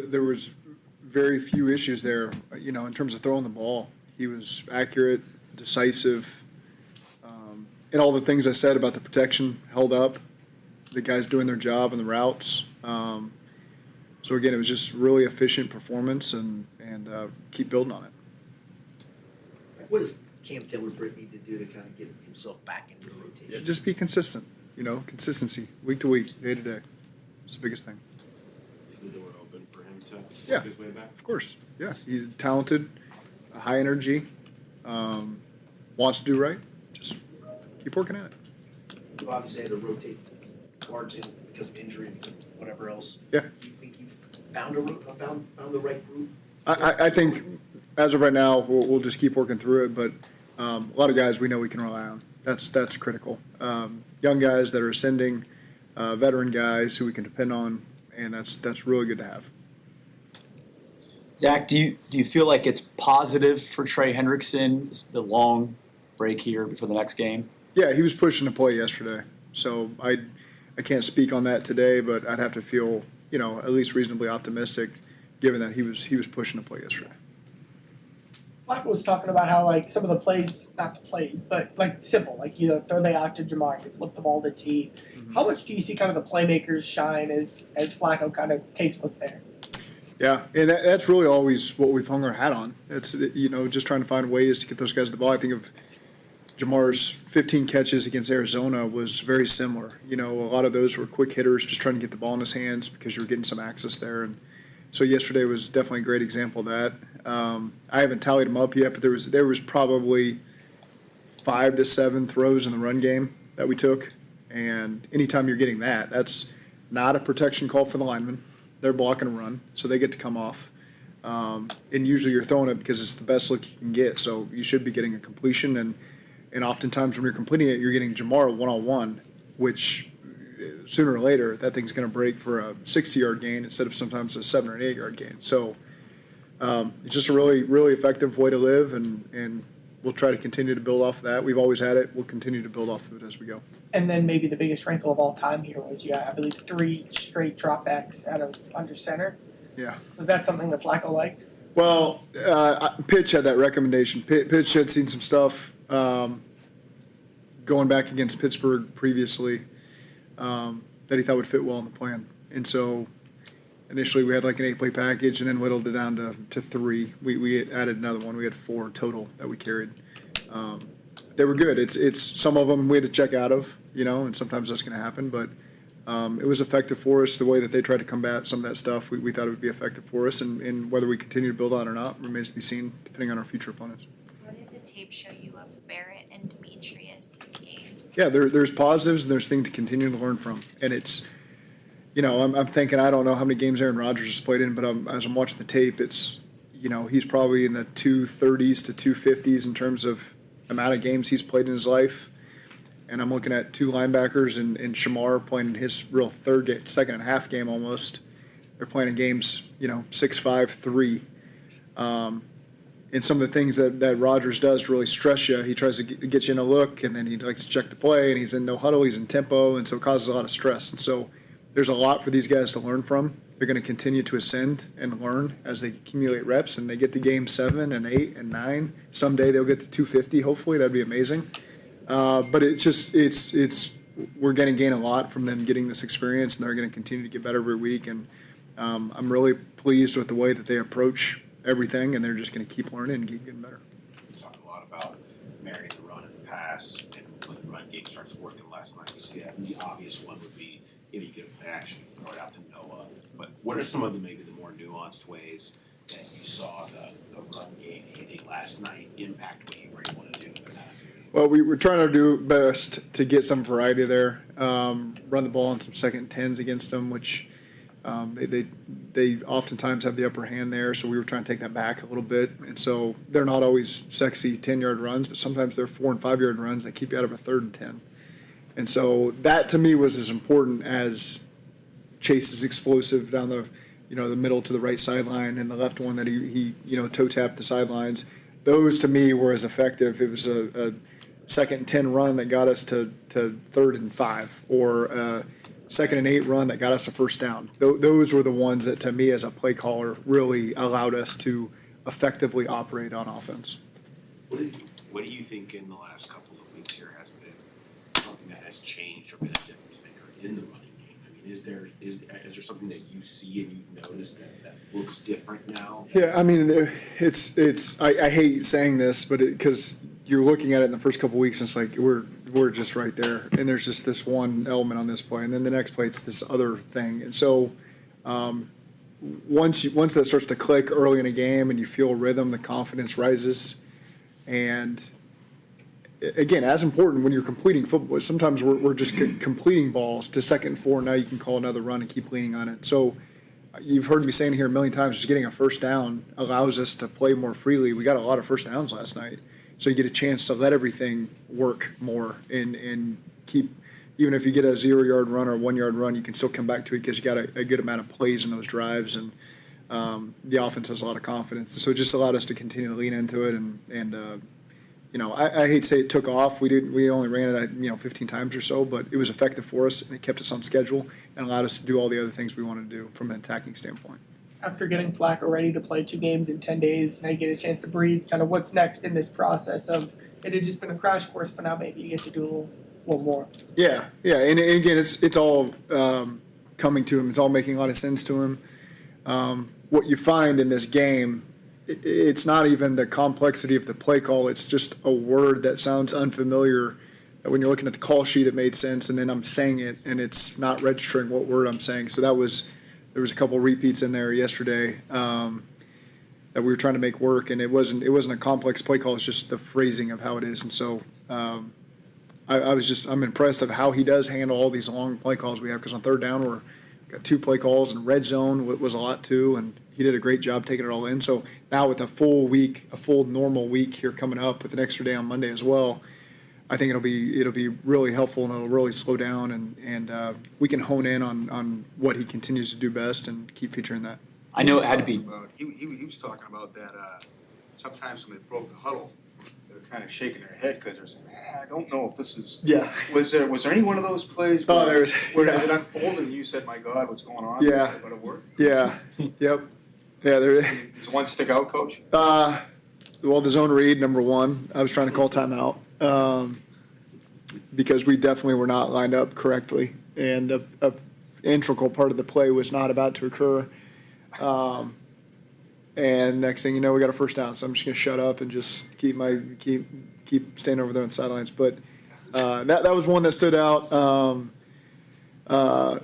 There was very few issues there, in terms of throwing the ball. He was accurate, decisive, and all the things I said about the protection held up. The guys doing their job on the routes. So again, it was just really efficient performance, and keep building on it. What does Cam Taylor-Britt need to do to kind of get himself back into the rotation? Yeah, just be consistent. Consistency, week to week, day to day. It's the biggest thing. Is the door open for him to Yeah, work his way back? of course. Yeah, he's talented, high energy, wants to do right. Just keep working at it. You obviously had to rotate guards in because of injury and whatever else. Yeah. Do you think you found the right route? I think as of right now, we'll just keep working through it. But a lot of guys we know we can rely on. That's critical. Young guys that are ascending, veteran guys who we can depend on, and that's really good to have. Zach, do you feel like it's positive for Trey Hendrickson, the long break here before the next game? Yeah, he was pushing to play yesterday, so I can't speak on that today, but I'd have to feel at least reasonably optimistic, given that he was pushing to play yesterday. Flacco was talking about how some of the plays, not the plays, but simple, throw the out to Jamar, you flip the ball to T. Mm-hmm. How much do you see kind of the playmakers shine as Flacco kind of takes what's there? Yeah, and that's really always what we've hung our hat on. It's just trying to find ways to get those guys the ball. I think of Jamar's 15 catches against Arizona was very similar. A lot of those were quick hitters, just trying to get the ball in his hands because you were getting some access there. And so yesterday was definitely a great example of that. I haven't tallied them up yet, but there was probably 5 to 7 throws in the run game that we took. And anytime you're getting that, that's not a protection call for the linemen. They're blocking a run, so they get to come off. And usually you're throwing it because it's the best look you can get. So you should be getting a completion, and oftentimes when you're completing it, you're getting Jamar one-on-one, which sooner or later that thing's going to break for a 60-yard gain instead of sometimes a 7 or an 8-yard gain. So it's just a really, really effective way to live, and we'll try to continue to build off of that. We've always had it. We'll continue to build off of it as we go. And then maybe the biggest wrinkle of all time here was, I believe, 3 straight dropbacks out of under center. Yeah. Was that something that Flacco liked? Well, Pitch had that recommendation. Pitch had seen some stuff going back against Pittsburgh previously that he thought would fit well in the plan. And so initially we had an 8-play package and then whittled it down to 3. We added another one. We had 4 total that we carried. They were good. It's some of them we had to check out of, and sometimes that's going to happen. But it was effective for us. The way that they tried to combat some of that stuff, we thought it would be effective for us. And whether we continue to build on it or not remains to be seen, depending on our future opponents. What did the tape show you of Barrett and Demetrius's game? Yeah, there's positives and there's things to continue to learn from. And it's, I'm thinking, I don't know how many games Aaron Rodgers has played in, but as I'm watching the tape, it's, he's probably in the 230s to 250s in terms of amount of games he's played in his life. And I'm looking at 2 linebackers and Shamar playing in his real second and a half game almost. They're playing in games, 6-5, 3. And some of the things that Rodgers does to really stress you, he tries to get you in a look, and then he likes to check the play, and he's in no huddle, he's in tempo, and so it causes a lot of stress. And so there's a lot for these guys to learn from. They're going to continue to ascend and learn as they accumulate reps, and they get to game 7 and 8 and 9. Someday they'll get to 250, hopefully. That'd be amazing. But we're going to gain a lot from them getting this experience, and they're going to continue to get better every week. And I'm really pleased with the way that they approach everything, and they're just going to keep learning and keep getting better. We talked a lot about marrying the run and the pass, and when the run game starts working last night, you see that the obvious one would be, you get a play action, throw it out to Noah. But what are some of the more nuanced ways that you saw the run game hitting last night impact what you were able to do in the past game? Well, we were trying to do best to get some variety there, run the ball on some 2nd and 10s against them, which they oftentimes have the upper hand there, so we were trying to take that back a little bit. And so they're not always sexy 10-yard runs, but sometimes they're 4- and 5-yard runs that keep you out of a 3rd and 10. And so that to me was as important as Chase's explosive down the middle to the right sideline, and the left one that he toe tapped the sidelines. Those to me were as effective. It was a 2nd and 10 run that got us to 3rd and 5, or second and 8 run that got us a first down. Those were the ones that, to me, as a play caller, really allowed us to effectively operate on offense. What do you think in the last couple of weeks here has been something that has changed or been a difference maker in the running game? I mean, is there something that you see and you've noticed that looks different now? Yeah, I mean, I hate saying this, but because you're looking at it in the first couple of weeks, and it's like we're just right there, and there's just this one element on this play, and then the next play it's this other thing, and so once that starts to click early in a game and you feel a rhythm, the confidence rises, and again, as important when you're completing football, sometimes we're just completing balls to 2nd and 4. Now you can call another run and keep leaning on it. So you've heard me saying here a million times, just getting a first down allows us to play more freely. We got a lot of first downs last night. So you get a chance to let everything work more and keep, even if you get a 0-yard run or a 1-yard run, you can still come back to it because you got a good amount of plays in those drives, and the offense has a lot of confidence. So it just allowed us to continue to lean into it, and I hate to say it took off. We only ran it 15 times or so, but it was effective for us, and it kept us on schedule and allowed us to do all the other things we wanted to do from an attacking standpoint. After getting Flacco ready to play 2 games in 10 days, now you get a chance to breathe. Kind of what's next in this process of it had just been a crash course, but now maybe you get to do a little more. Yeah, and again, it's all coming to him. It's all making a lot of sense to him. What you find in this game, it's not even the complexity of the play call. It's just a word that sounds unfamiliar. That when you're looking at the call sheet, it made sense, and then I'm saying it, and it's not registering what word I'm saying. So there was a couple repeats in there yesterday that we were trying to make work, and it wasn't a complex play call. It's just the phrasing of how it is, and so I'm impressed of how he does handle all these long play calls we have. Because on 3rd down we're got 2 play calls, and red zone was a lot too, and he did a great job taking it all in. So now with a full normal week here coming up with an extra day on Monday as well, I think it'll be really helpful, and it'll really slow down, and we can hone in on what he continues to do best and keep featuring that. I know it had to be. He was talking about that sometimes when they broke the huddle, they were kind of shaking their head because they're saying, I don't know if this is. Yeah. Was there any one of those plays Oh, where, yeah. as it unfolded and you said, my God, what's going on? Yeah. But it worked? Yeah. Yep. Yeah. There. Does one stick out, Coach? Well, the zone read, number one, I was trying to call timeout because we definitely were not lined up correctly, and a integral part of the play was not about to occur. And next thing you know, we got a first down. So I'm just gonna shut up and just keep staying over there on the sidelines. But that was one that stood out.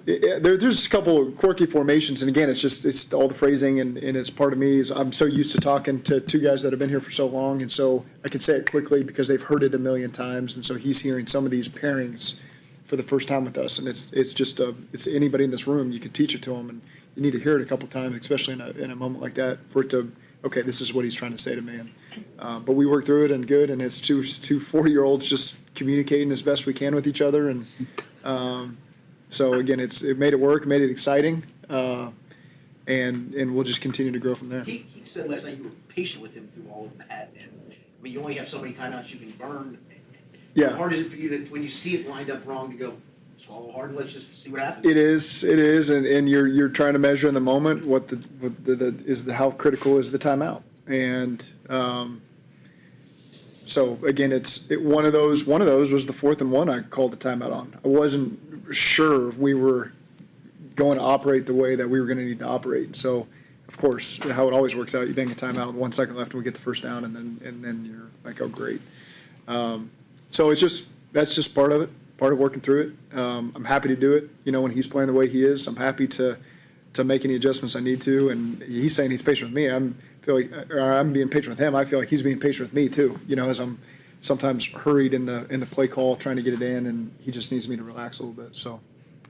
There's a couple of quirky formations, and again, it's all the phrasing, and it's part of me is I'm so used to talking to 2 guys that have been here for so long, and so I can say it quickly because they've heard it a million times, and so he's hearing some of these pairings for the first time with us, and it's anybody in this room, you can teach it to them, and you need to hear it a couple times, especially in a moment like that, for it to, okay, this is what he's trying to say to me. And but we worked through it, and good, and it's two 40-year-olds just communicating as best we can with each other, and so again, it made it work, made it exciting, and we'll just continue to grow from there. He said last night you were patient with him through all of that, and I mean you only have so many timeouts you can burn. Yeah. How hard is it for you that when you see it lined up wrong to go swallow hard and let's just see what happens? It is, and you're trying to measure in the moment what how critical is the timeout, and so again, one of those was the 4th and 1 I called the timeout on. I wasn't sure we were going to operate the way that we were going to need to operate. So, of course, how it always works out, you bang a timeout with 1 second left and we get the first down, and then you're like, oh, great. So that's just part of it, part of working through it. I'm happy to do it. When he's playing the way he is, I'm happy to make any adjustments I need to. And he's saying he's patient with me. I'm being patient with him. I feel like he's being patient with me too. As I'm sometimes hurried in the play call trying to get it in, and he just needs me to relax a little bit. So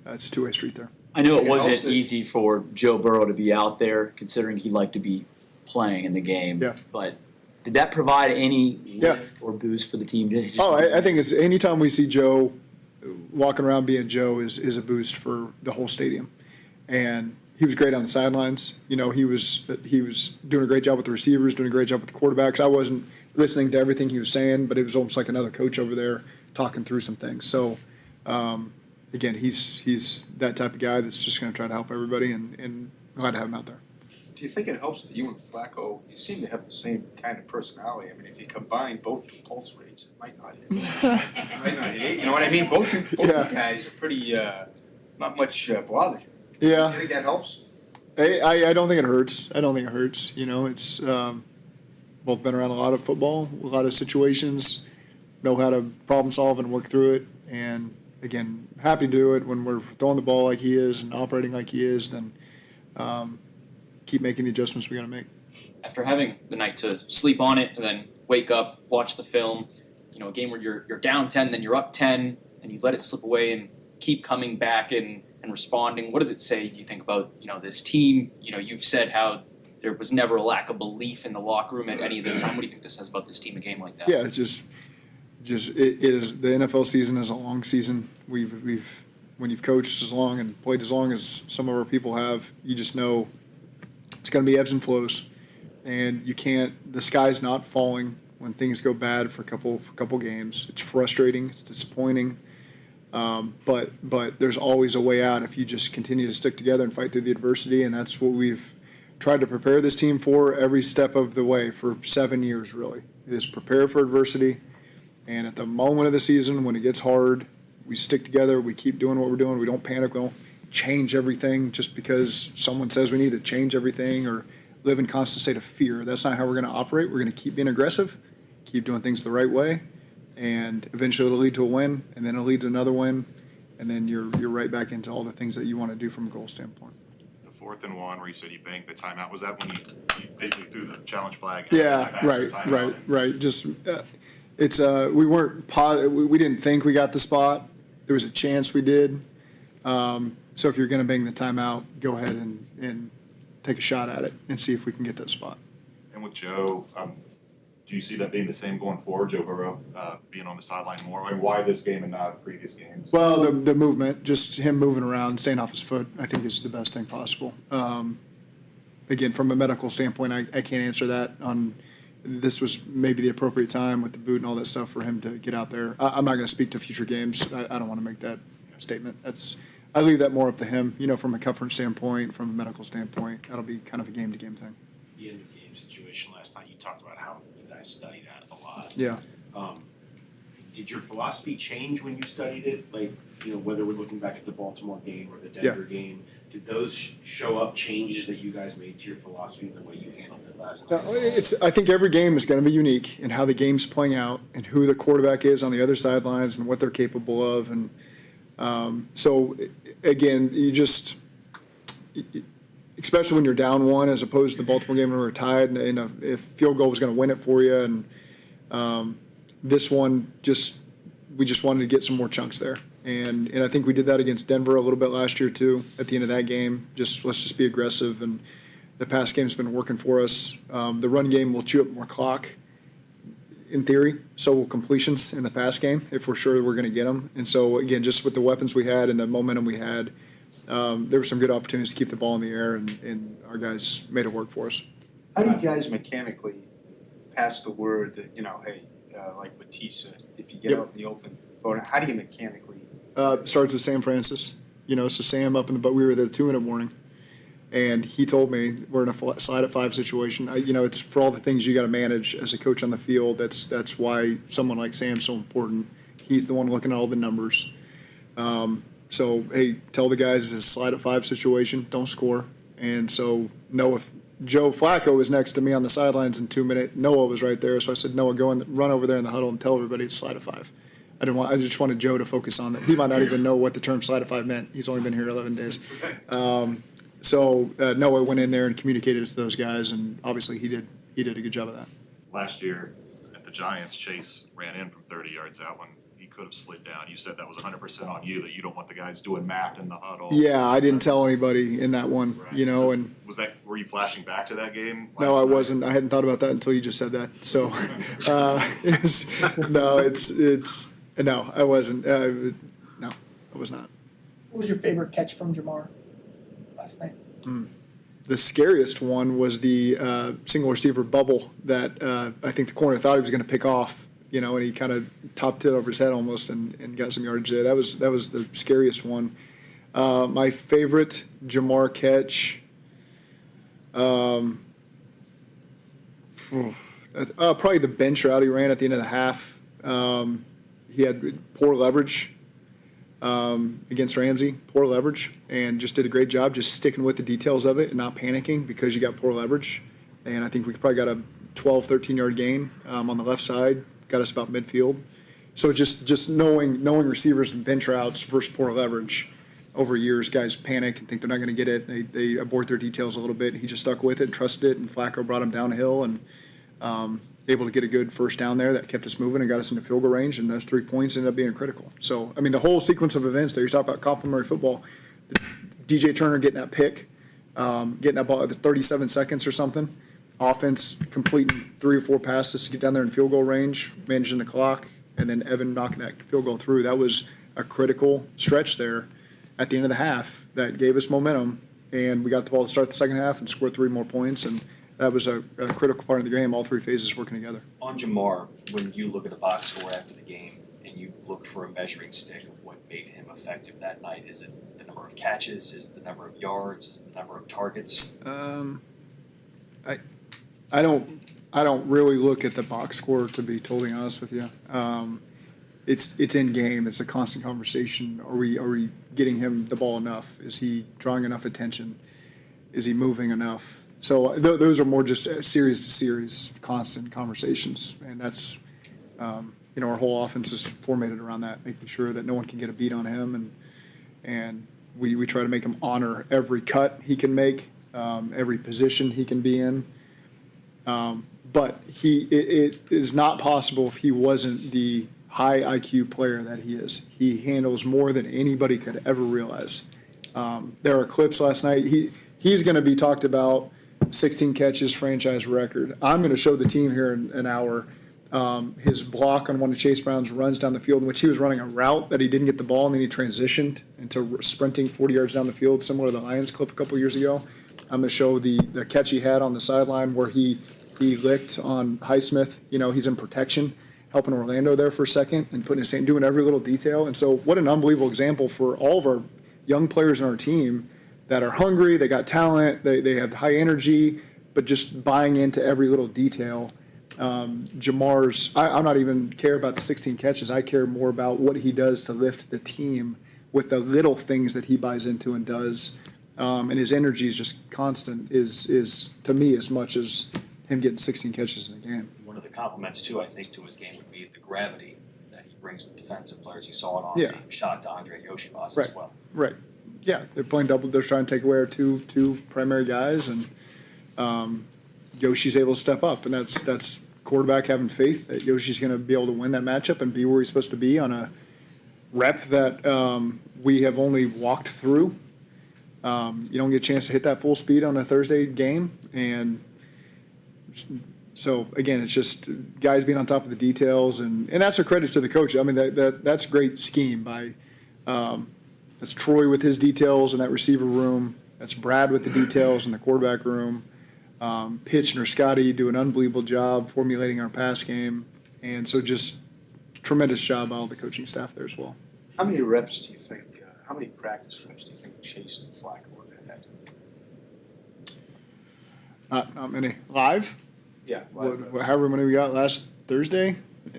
it's a two-way street there. I know it Yeah, wasn't also- easy for Joe Burrow to be out there, considering he liked to be playing in the game. Yeah. But did that provide any Yeah. lift or boost for the team? Did they just- I think it's anytime we see Joe walking around being Joe is a boost for the whole stadium. And he was great on the sidelines. He was doing a great job with the receivers, doing a great job with the quarterbacks. I wasn't listening to everything he was saying, but it was almost like another coach over there talking through some things. So again, he's that type of guy that's just going to try to help everybody, and glad to have him out there. Do you think it helps that you and Flacco, you seem to have the same kind of personality? I mean, if you combine both your pulse rates, it might not hit. It might not hit. You know what I mean? Both you guys are pretty, not much bothers you. Yeah. Do you think that helps? I don't think it hurts. I don't think it hurts. You know, it's both been around a lot of football, a lot of situations, know how to problem solve and work through it. And again, happy to do it when we're throwing the ball like he is and operating like he is. Then keep making the adjustments we got to make. After having the night to sleep on it and then wake up, watch the film, you know, a game where you're down 10, then you're up 10, and you let it slip away and keep coming back and responding. What does it say, you think, about, you know, this team? You know, you've said how there was never a lack of belief in the locker room at any of this time. What do you think this says about this team, a game like that? Yeah, it's just it is, the NFL season is a long season. We've when you've coached as long and played as long as some of our people have, you just know it's going to be ebbs and flows, and you can't. The sky's not falling when things go bad for a couple games. It's frustrating. It's disappointing. But there's always a way out if you just continue to stick together and fight through the adversity, and that's what we've tried to prepare this team for every step of the way for 7 years, really, is prepare for adversity. And at the moment of the season, when it gets hard, we stick together, we keep doing what we're doing, we don't panic, we don't change everything just because someone says we need to change everything or live in constant state of fear. That's not how we're going to operate. We're going to keep being aggressive, keep doing things the right way, and eventually it'll lead to a win, and then it'll lead to another win, and then you're right back into all the things that you want to do from a goal standpoint. The 4th and 1 where you said you banked the timeout, was that when you basically threw the challenge flag? Yeah, right. Just it's we weren't we didn't think we got the spot. There was a chance we did. So if you're going to bang the timeout, go ahead and take a shot at it and see if we can get that spot. And with Joe, do you see that being the same going forward, Joe Burrow, being on the sideline more? I mean, why this game and not previous games? Well, the movement, just him moving around, staying off his foot, I think is the best thing possible. Again, from a medical standpoint, I can't answer that. This was maybe the appropriate time with the boot and all that stuff for him to get out there. I'm not going to speak to future games. I don't want to make that statement. I leave that more up to him, you know, from a coverage standpoint, from a medical standpoint. That'll be kind of a game-to-game thing. The end of game situation last night, you talked about how you guys study that a lot. Yeah. Did your philosophy change when you studied it? Like, you know, whether we're looking back at the Baltimore game or the Denver game, did those show up changes that you guys made to your philosophy and the way you handled it last night? I think every game is going to be unique in how the game's playing out and who the quarterback is on the other sidelines and what they're capable of. And so, again, you just, especially when you're down one, as opposed to the Baltimore game when we were tied, and if field goal was going to win it for you. And this one, we just wanted to get some more chunks there. And I think we did that against Denver a little bit last year too. At the end of that game, let's just be aggressive. And the pass game's been working for us. The run game will chew up more clock, in theory. So will completions in the pass game if we're sure we're going to get them. And so again, just with the weapons we had and the momentum we had, there were some good opportunities to keep the ball in the air, and our guys made it work for us. How do you guys mechanically pass the word that, you know, hey, like Batista, if you get out in the open, how do you mechanically? Starts with Sam Francis. You know, so Sam up in the but we were the 2-minute warning, and he told me we're in a slide at 5 situation. You know, it's for all the things you got to manage as a coach on the field. That's why someone like Sam's so important. He's the one looking at all the numbers. So hey, tell the guys it's a slide at 5 situation. Don't score. And so Noah, Joe Flacco was next to me on the sidelines in 2 minutes. Noah was right there, so I said, Noah, go and run over there in the huddle and tell everybody it's slide at 5. I just wanted Joe to focus on it. He might not even know what the term slide at 5 meant. He's only been here 11 days. So Noah went in there and communicated it to those guys, and obviously he did a good job of that. Last year at the Giants, Chase ran in from 30 yards out when he could have slid down. You said that was 100% on you, that you don't want the guys doing math in the huddle. Yeah, I didn't tell anybody in that one, Right. you know. And Were you flashing back to that game? no, I last night? wasn't. I hadn't thought about that until you just said that. So no, I wasn't. No, I was not. What was your favorite catch from Jamar last night? The scariest one was the single receiver bubble that I think the corner thought he was going to pick off, and he kind of topped it over his head almost and got some yardage there. That was the scariest one. My favorite Jamar catch. Probably the bench route he ran at the end of the half. He had poor leverage against Ramsey, poor leverage, and just did a great job just sticking with the details of it and not panicking because you got poor leverage. And I think we probably got a 12, 13-yard gain on the left side, got us about midfield. So just knowing receivers and bench routes versus poor leverage. Over years, guys panic and think they're not going to get it. They abort their details a little bit. He just stuck with it and trusted it, and Flacco brought him downhill and able to get a good first down there that kept us moving and got us into field goal range, and those 3 points ended up being critical. So, I mean, the whole sequence of events there, you talk about complimentary football, DJ Turner getting that pick, getting that ball at 37 seconds or something, offense completing 3 or 4 passes to get down there in field goal range, managing the clock, and then Evan knocking that field goal through. That was a critical stretch there at the end of the half that gave us momentum, and we got the ball to start the second half and score 3 more points, and that was a critical part of the game, all 3 phases working together. On Jamar, when you look at the box score after the game and you look for a measuring stick of what made him effective that night, is it the number of catches, is it the number of yards, is it the number of targets? I don't really look at the box score, to be totally honest with you. It's in game. It's a constant conversation. Are we getting him the ball enough? Is he drawing enough attention? Is he moving enough? So those are more just series to series, constant conversations, and that's our whole offense is formatted around that, making sure that no one can get a beat on him, and we try to make him honor every cut he can make, every position he can be in. But it is not possible if he wasn't the high IQ player that he is. He handles more than anybody could ever realize. There are clips last night. He's going to be talked about. 16 catches, franchise record. I'm going to show the team here in an hour his block on one of Chase Brown's runs down the field, in which he was running a route that he didn't get the ball, and then he transitioned into sprinting 40 yards down the field, similar to the Lions clip a couple years ago. I'm going to show the catch he had on the sideline where he licked on Highsmith. He's in protection, helping Orlando there for a second and putting his hand, doing every little detail. And so what an unbelievable example for all of our young players in our team that are hungry, they got talent, they have high energy, but just buying into every little detail. Jamar's, I'm not even care about the 16 catches. I care more about what he does to lift the team with the little things that he buys into and does. And his energy is just constant, is to me as much as him getting 16 catches in a game. One of the compliments, too, I think, to his game would be the gravity that he brings with defensive players. You saw it on the shot to Andre Yoshibas as well. Right. Yeah, they're playing double. They're trying to take away our two primary guys, and Yoshi's able to step up, and that's quarterback having faith that Yoshi's going to be able to win that matchup and be where he's supposed to be on a rep that we have only walked through. You don't get a chance to hit that full speed on a Thursday game, and so again, it's just guys being on top of the details, and that's a credit to the coach. I mean, that's a great scheme by. That's Troy with his details in that receiver room. That's Brad with the details in the quarterback room. Pitch and Scotty do an unbelievable job formulating our pass game. And so just tremendous job by all the coaching staff there as well. How many reps do you think, how many practice reps do you think Chase and Flacco have had? Not many. Live? Yeah. However many we got last Thursday.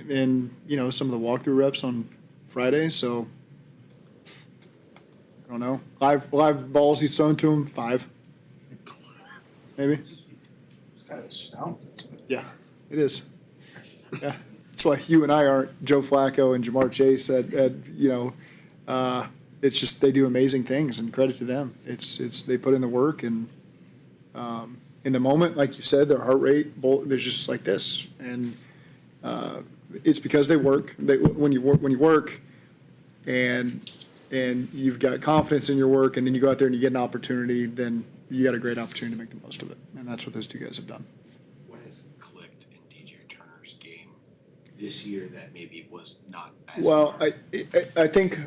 And, some of the walkthrough reps on Friday. So, I don't know. Live balls he's thrown to him, 5. Maybe. It's kind of astounding. Yeah, it is. Yeah. That's why you and I aren't Joe Flacco and Jamar Chase it's just they do amazing things, and credit to them. It's they put in the work, and in the moment, like you said, their heart rate, they're just like this. And it's because they work. When you work and you've got confidence in your work, and then you go out there and you get an opportunity, then you got a great opportunity to make the most of it. And that's what those two guys have done. What has clicked in DJ Turner's game this year that maybe was not as Well, hard? I think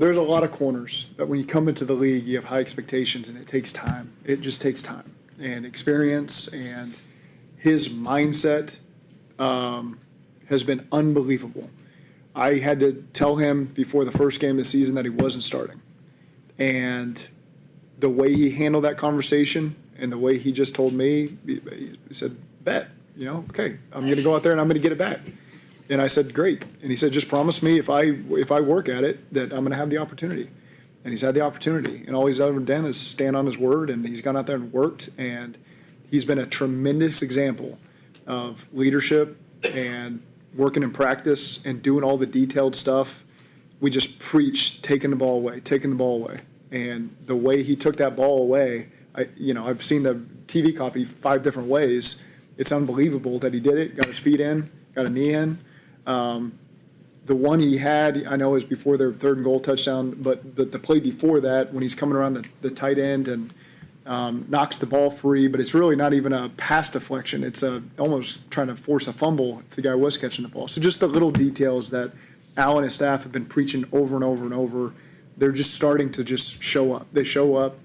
there's a lot of corners that when you come into the league, you have high expectations, and it takes time. It just takes time and experience, and his mindset has been unbelievable. I had to tell him before the first game of the season that he wasn't starting. And the way he handled that conversation and the way he just told me, he said, bet, okay, I'm going to go out there and I'm going to get it back. And I said, great. And he said, just promise me if I work at it that I'm going to have the opportunity. And he's had the opportunity. And all he's ever done is stand on his word, and he's gone out there and worked. And he's been a tremendous example of leadership and working in practice and doing all the detailed stuff. We just preach taking the ball away. And the way he took that ball away, I've seen the TV copy 5 different ways. It's unbelievable that he did it, got his feet in, got a knee in. The one he had, I know, is before their 3rd and goal touchdown, but the play before that, when he's coming around the tight end and knocks the ball free, but it's really not even a pass deflection. It's almost trying to force a fumble if the guy was catching the ball. So just the little details that Al and his staff have been preaching over and over and over, they're just starting to just show up. They show up.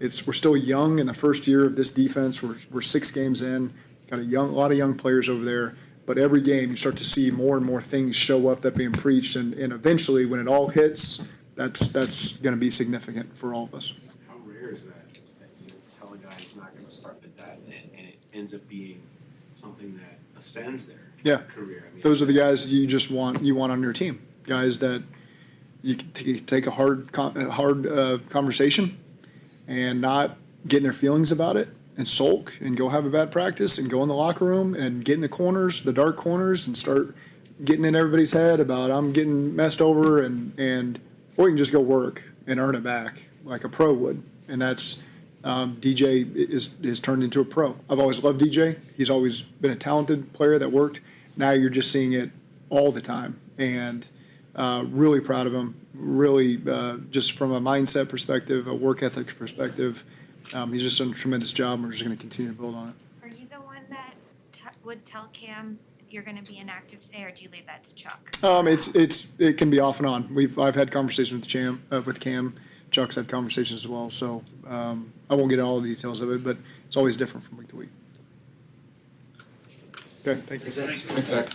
We're still young in the first year of this defense. We're 6 games in, got a lot of young players over there. But every game you start to see more and more things show up that are being preached, and eventually when it all hits, that's going to be significant for all of us. How rare is that you tell a guy he's not going to start with that, and it ends up being something that ascends their career? I mean, Those are the guys you want on your team. Guys that you can take a hard conversation and not get in their feelings about it, and sulk and go have a bad practice and go in the locker room and get in the dark corners and start getting in everybody's head about I'm getting messed over, or you can just go work and earn it back like a pro would. And that's DJ is turned into a pro. I've always loved DJ. He's always been a talented player that worked. Now you're just seeing it all the time, and really proud of him. Really, just from a mindset perspective, a work ethic perspective. He's just done a tremendous job, and we're just going to continue to build on it. Are you the one that would tell Cam you're going to be inactive today, or do you leave that to Chuck? It can be off and on. I've had conversations with Cam. Chuck's had conversations as well. So I won't get into all the details of it, but it's always different from week to week. Okay, thank you. Thanks, Zach.